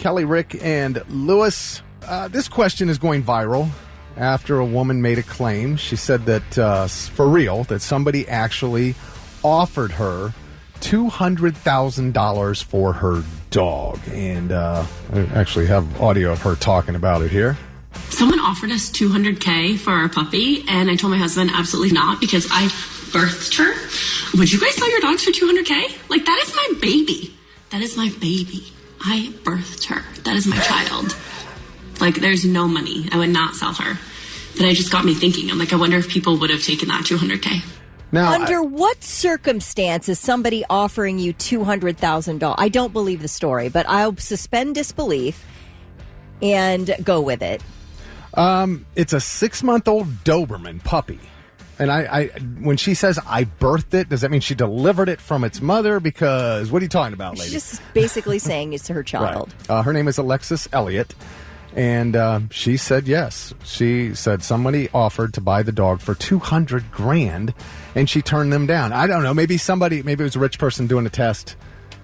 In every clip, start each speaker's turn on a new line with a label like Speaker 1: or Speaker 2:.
Speaker 1: Kelly, Rick, and Lewis. This question is going viral after a woman made a claim. She said that, for real, that somebody actually offered her $200,000 for her dog. And I actually have audio of her talking about it here.
Speaker 2: Someone offered us $200K for our puppy, and I told my husband absolutely not because I birthed her. Would you guys sell your dogs for $200K? Like, that is my baby. That is my baby. I birthed her. That is my child. Like, there's no money. I would not sell her. But it just got me thinking. I'm like, I wonder if people would have taken that $200K.
Speaker 1: Now,
Speaker 3: under what circumstance is somebody offering you $200,000? I don't believe the story, but I'll suspend disbelief and go with it.
Speaker 1: It's a 6-month-old Doberman puppy. And I when she says I birthed it, does that mean she delivered it from its mother? Because what are you talking about, lady?
Speaker 3: She's just basically saying it's her child.
Speaker 1: Right. Her name is Alexis Elliott. And she said yes. She said somebody offered to buy the dog for $200,000, and she turned them down. I don't know. Maybe it was a rich person doing a test.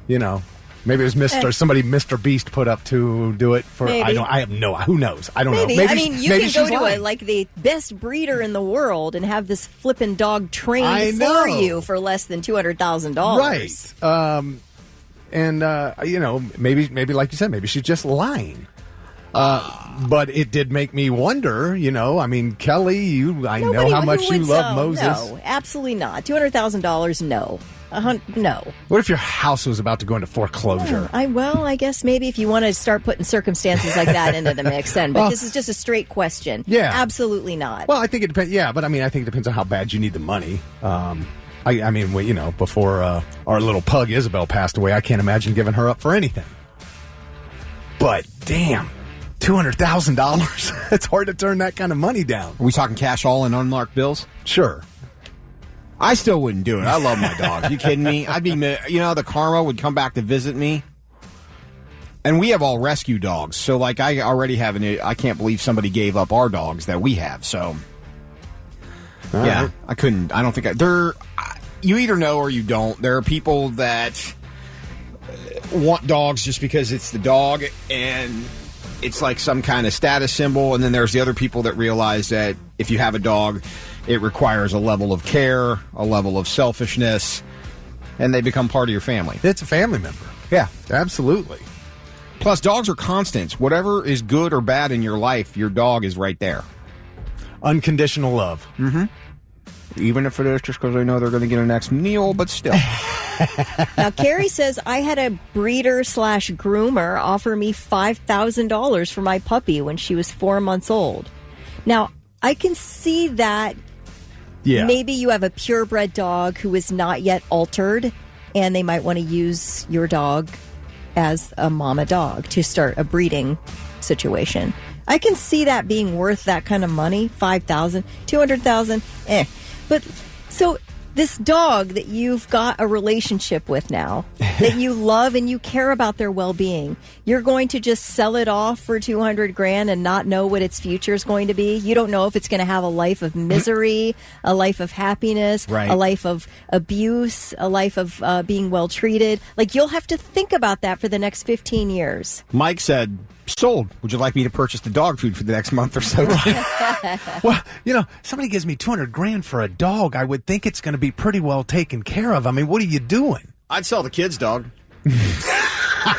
Speaker 1: You know, maybe it was somebody Mr. Beast put up to do it for.
Speaker 3: Maybe.
Speaker 1: I have no. Who knows? I don't know.
Speaker 3: Maybe. I mean, you can go to the best breeder in the world and have this flippin' dog trained for you for less than $200,000.
Speaker 1: Right. Maybe like you said, maybe she's just lying. But it did make me wonder, Kelly, I know how much you love Moses.
Speaker 3: No, absolutely not. $200,000, no. No.
Speaker 1: What if your house was about to go into foreclosure?
Speaker 3: I guess maybe if you want to start putting circumstances like that into the mix then. But this is just a straight question.
Speaker 1: Yeah.
Speaker 3: Absolutely not.
Speaker 1: Well, I think it depends. Yeah, but I think it depends on how bad you need the money. Before our little pug Isabel passed away, I can't imagine giving her up for anything. But damn. $200,000. It's hard to turn that kind of money down.
Speaker 4: Are we talking cash all and unmarked bills?
Speaker 1: Sure.
Speaker 4: I still wouldn't do it. I love my dogs. You kidding me? I'd be, the karma would come back to visit me. And we have all rescue dogs. So, I already have I can't believe somebody gave up our dogs that we have. So, right. I couldn't. I don't think you either know or you don't. There are people that want dogs just because it's the dog and it's like some kind of status symbol, and then there's the other people that realize that if you have a dog, it requires a level of care, a level of selfishness, and they become part of your family.
Speaker 1: It's a family member.
Speaker 4: Yeah.
Speaker 1: Absolutely.
Speaker 4: Plus, dogs are constants. Whatever is good or bad in your life, your dog is right there.
Speaker 1: Unconditional love.
Speaker 4: Mm-hmm. Even if it is just because they know they're going to get an next meal, but still.
Speaker 3: Now, Carrie says, I had a breeder/groomer offer me $5,000 for my puppy when she was 4 months old. Now, I can see that maybe you have a purebred dog who is not yet altered, and they might want to use your dog as a mama dog to start a breeding situation. I can see that being worth that kind of money, $5,000, $200,000, But so this dog that you've got a relationship with now, that you love and you care about their well-being, you're going to just sell it off for $200,000 and not know what its future is going to be. You don't know if it's going to have a life of misery, a life of happiness, a life of abuse, a life of being well treated. You'll have to think about that for the next 15 years.
Speaker 4: Mike said, sold. Would you like me to purchase the dog food for the next month or so?
Speaker 1: Well, somebody gives me $200,000 for a dog, I would think it's going to be pretty well taken care of. What are you doing?
Speaker 4: I'd sell the kid's dog.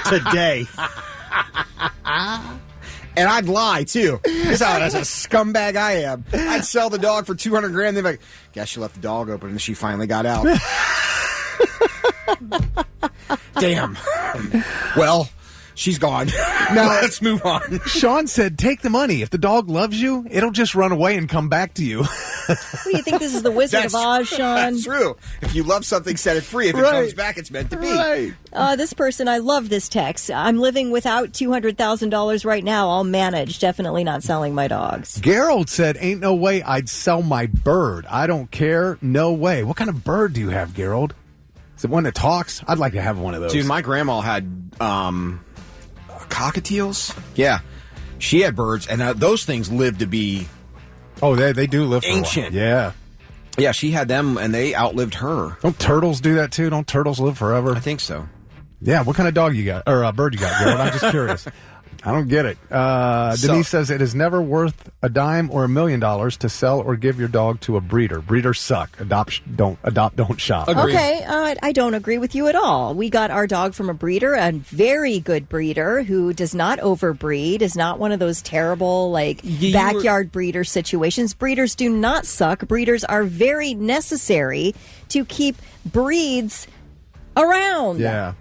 Speaker 4: Today. And I'd lie, too. This is a scumbag I am. I'd sell the dog for $200,000. They'd be like, guess she left the dog open and she finally got out. Damn. Well, she's gone. Now let's move on.
Speaker 1: Sean said, take the money. If the dog loves you, it'll just run away and come back to you.
Speaker 3: What do you think this is, the Wizard of Oz, Sean?
Speaker 4: That's true. If you love something, set it free. If it comes back, it's meant to be.
Speaker 1: Right.
Speaker 3: This person, I love this text. I'm living without $200,000 right now. I'll manage. Definitely not selling my dogs.
Speaker 1: Gerald said, ain't no way I'd sell my bird. I don't care. No way. What kind of bird do you have, Gerald? Is it one that talks? I'd like to have one of those.
Speaker 4: Dude, my grandma had cockatiels. Yeah. She had birds, and those things live to be...
Speaker 1: Oh, they do live for
Speaker 4: ancient.
Speaker 1: A while. Yeah.
Speaker 4: Yeah, she had them, and they outlived her.
Speaker 1: Don't turtles do that, too? Don't turtles live forever?
Speaker 4: I think so.
Speaker 1: Yeah, what kind of dog you got, or bird you got, Garrett? I'm just curious. I don't get it. Denise says it is never worth a dime or $1 million to sell or give your dog to a breeder. Breeders suck. Adopt, don't shop.
Speaker 4: Agreed.
Speaker 3: Okay, I don't agree with you at all. We got our dog from a breeder, a very good breeder who does not overbreed, is not one of those terrible, backyard breeder situations. Breeders do not suck. Breeders are very necessary to keep breeds around.
Speaker 1: Yeah.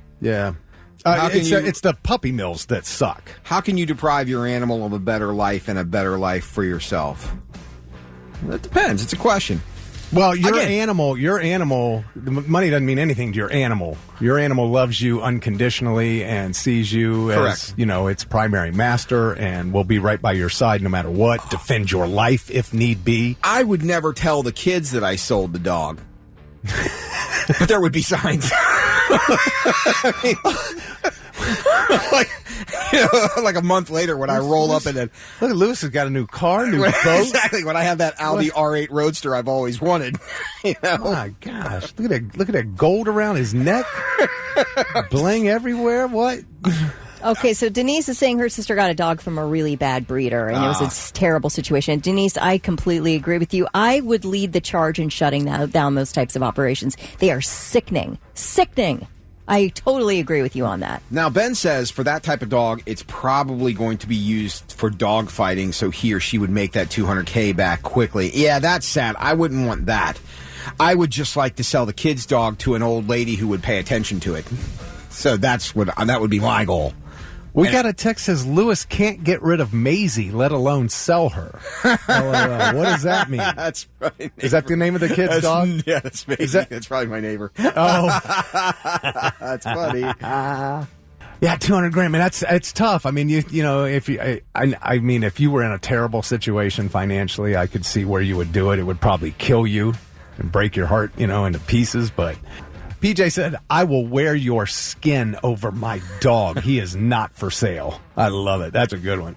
Speaker 1: It's the puppy mills that suck.
Speaker 4: How can you deprive your animal of a better life and a better life for yourself? That depends. It's a question.
Speaker 1: Well, your
Speaker 4: Again.
Speaker 1: animal, the money doesn't mean anything to your animal. Your animal loves you unconditionally and sees you as, its primary master and will be right by your side no matter what, defend your life if need be.
Speaker 4: I would never tell the kids that I sold the dog. But there would be signs. Like a month later when I roll up and then
Speaker 1: Look, Lewis has got a new car, new boat.
Speaker 4: exactly when I have that Audi R8 Roadster I've always wanted.
Speaker 1: My gosh, look at that gold around his neck, bling everywhere. What?
Speaker 3: Okay, so Denise is saying her sister got a dog from a really bad breeder, and it was a terrible situation. Denise, I completely agree with you. I would lead the charge in shutting down those types of operations. They are sickening. Sickening. I totally agree with you on that.
Speaker 4: Now, Ben says for that type of dog, it's probably going to be used for dog fighting, so he or she would make that $200K back quickly. Yeah, that's sad. I wouldn't want that. I would just like to sell the kid's dog to an old lady who would pay attention to it. So that would be my goal.
Speaker 1: We got a text says Lewis can't get rid of Maisie, let alone sell her. LOL. What does that mean?
Speaker 4: That's right.
Speaker 1: Is that the name of the kid's dog?
Speaker 4: Yeah, that's Maisie. That's probably my neighbor.
Speaker 1: Oh,
Speaker 4: That's funny.
Speaker 1: yeah, $200,000. Man, it's tough. I mean, if you were in a terrible situation financially, I could see where you would do it. It would probably kill you and break your heart, into pieces. But PJ said, "I will wear your skin over my dog. He is not for sale." I love it. That's a good one.